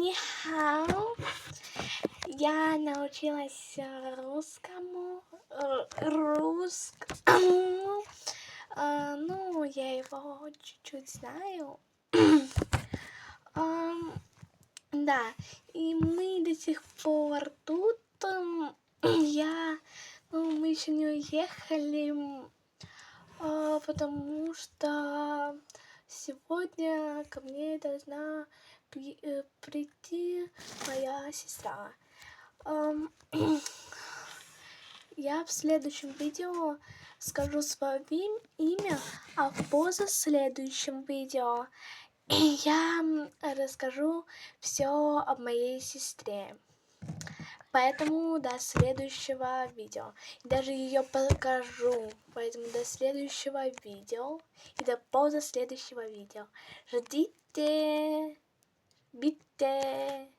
Нихао. Я научилась русскому. Ну, я его чуть-чуть знаю. Да, и мы до сих пор тут. Мы еще не уехали, потому что сегодня ко мне должна прийти моя сестра. Я в следующем видео скажу свое имя, а в позаследующем видео я расскажу все об моей сестре. Поэтому до следующего видео. Даже ее покажу. Поэтому до следующего видео. И до позаследующего видео. Ждите. Бите.